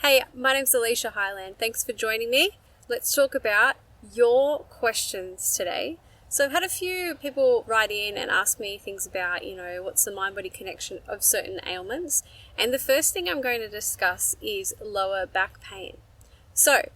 Hey, my name's Alicia Highland. Thanks for joining me. Let's talk about your questions today. So I've had a few people write in and ask me things about, what's the mind-body connection of certain ailments. And the first thing I'm going to discuss is lower back pain. So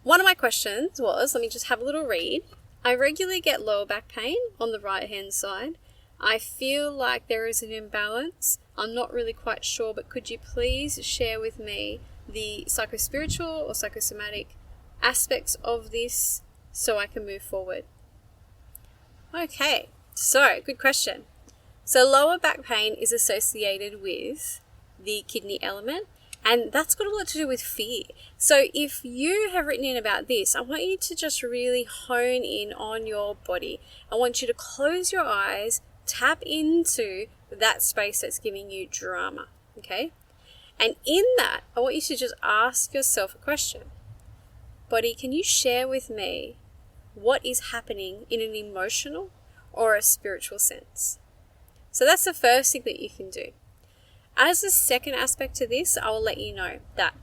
one of my questions was, let me just have a little read. I regularly get lower back pain on the right-hand side. I feel like there is an imbalance. I'm not really quite sure, but could you please share with me the psycho-spiritual or psychosomatic aspects of this so I can move forward? Okay, so good question. So lower back pain is associated with the kidney element, and that's got a lot to do with fear. So if you have written in about this, I want you to just really hone in on your body. I want you to close your eyes, tap into that space that's giving you drama, okay? And in that, I want you to just ask yourself a question. Body, can you share with me what is happening in an emotional or a spiritual sense? So that's the first thing that you can do. As a second aspect to this, I will let you know that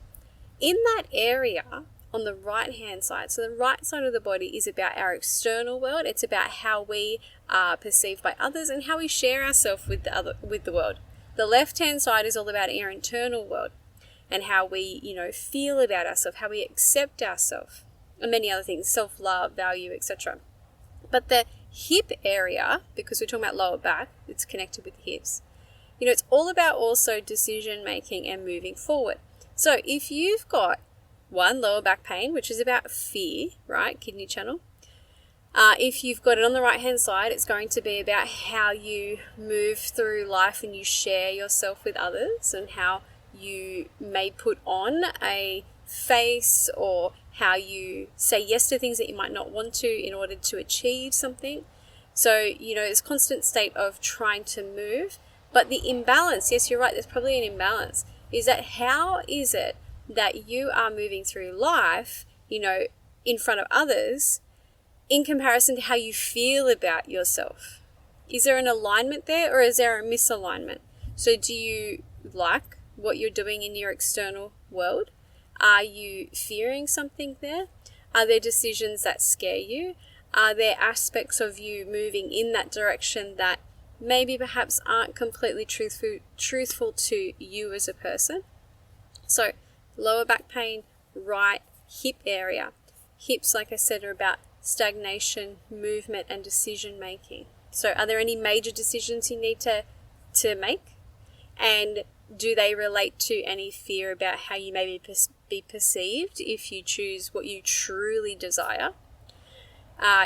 in that area on the right-hand side, so the right side of the body is about our external world. It's about how we are perceived by others and how we share ourselves with the world. The left-hand side is all about our internal world and how we, feel about ourselves, how we accept ourselves, and many other things, self-love, value, etc. But the hip area, because we're talking about lower back, it's connected with the hips. It's all about also decision making and moving forward. So if you've got one, lower back pain, which is about fear, right? Kidney channel. If you've got it on the right-hand side, it's going to be about how you move through life and you share yourself with others and how you may put on a face or how you say yes to things that you might not want to in order to achieve something. So, it's a constant state of trying to move. But the imbalance, yes, you're right, there's probably an imbalance, is that how is it that you are moving through life, in front of others in comparison to how you feel about yourself? Is there an alignment there or is there a misalignment? So do you like what you're doing in your external world? Are you fearing something there? Are there decisions that scare you? Are there aspects of you moving in that direction that maybe perhaps aren't completely truthful to you as a person? So lower back pain, right hip area. Hips, like I said, are about stagnation, movement, and decision making. So are there any major decisions you need to make? And do they relate to any fear about how you may be perceived if you choose what you truly desire?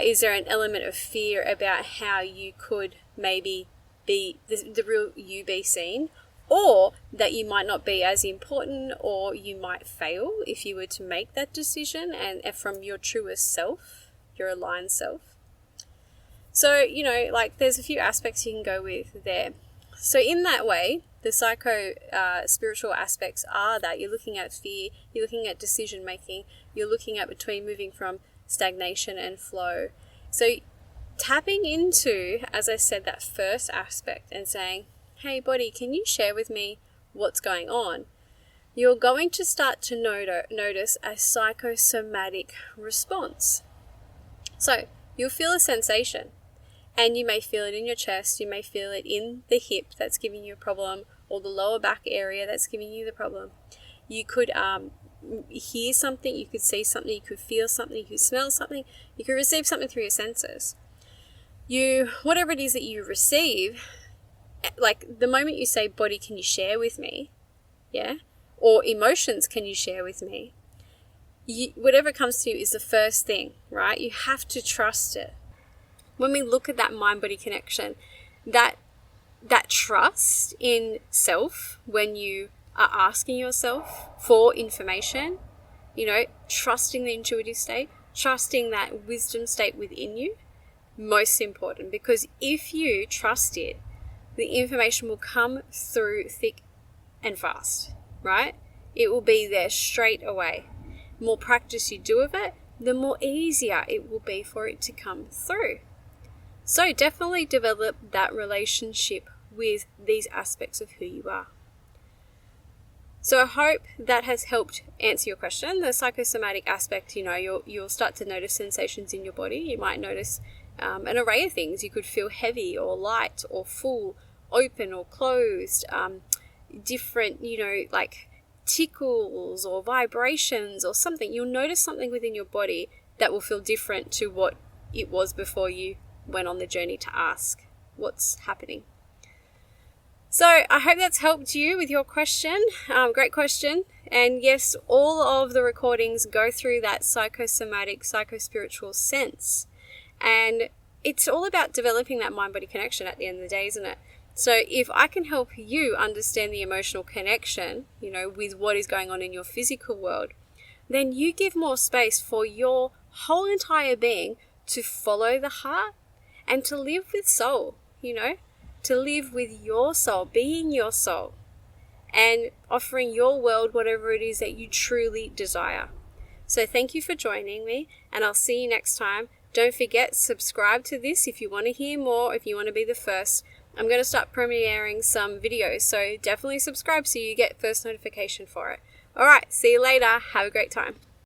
Is there an element of fear about how you could maybe be the real you be seen? Or that you might not be as important, or you might fail if you were to make that decision and from your truest self, your aligned self. So, there's a few aspects you can go with there. So in that way, the spiritual aspects are that you're looking at fear, you're looking at decision making, you're looking at between moving from stagnation and flow. So tapping into, as I said, that first aspect and saying, hey body, can you share with me what's going on? You're going to start to notice a psychosomatic response. So you'll feel a sensation, and you may feel it in your chest, you may feel it in the hip that's giving you a problem, or the lower back area that's giving you the problem. You could hear something, you could see something, you could feel something, you could smell something, you could receive something through your senses. Whatever it is that you receive, like the moment you say, body, can you share with me? Yeah? Or emotions, can you share with me? Whatever comes to you is the first thing, right? You have to trust it. When we look at that mind-body connection, that trust in self, when you are asking yourself for information, trusting the intuitive state, trusting that wisdom state within you, most important. Because if you trust it, the information will come through thick and fast, right? It will be there straight away. The more practice you do of it, the more easier it will be for it to come through. So definitely develop that relationship with these aspects of who you are. So I hope that has helped answer your question. The psychosomatic aspect, you'll start to notice sensations in your body. You might notice an array of things. You could feel heavy or light or full, open or closed, different, like tickles or vibrations or something. You'll notice something within your body that will feel different to what it was before you went on the journey to ask what's happening. So I hope that's helped you with your question. Great question. And yes, all of the recordings go through that psychosomatic, psychospiritual sense. And it's all about developing that mind-body connection at the end of the day, isn't it? So if I can help you understand the emotional connection, with what is going on in your physical world, then you give more space for your whole entire being to follow the heart and to live with soul, to live with your soul, being your soul, and offering your world whatever it is that you truly desire. So thank you for joining me, and I'll see you next time. Don't forget, subscribe to this if you want to hear more, if you want to be the first. I'm going to start premiering some videos, so definitely subscribe so you get first notification for it. All right, see you later. Have a great time.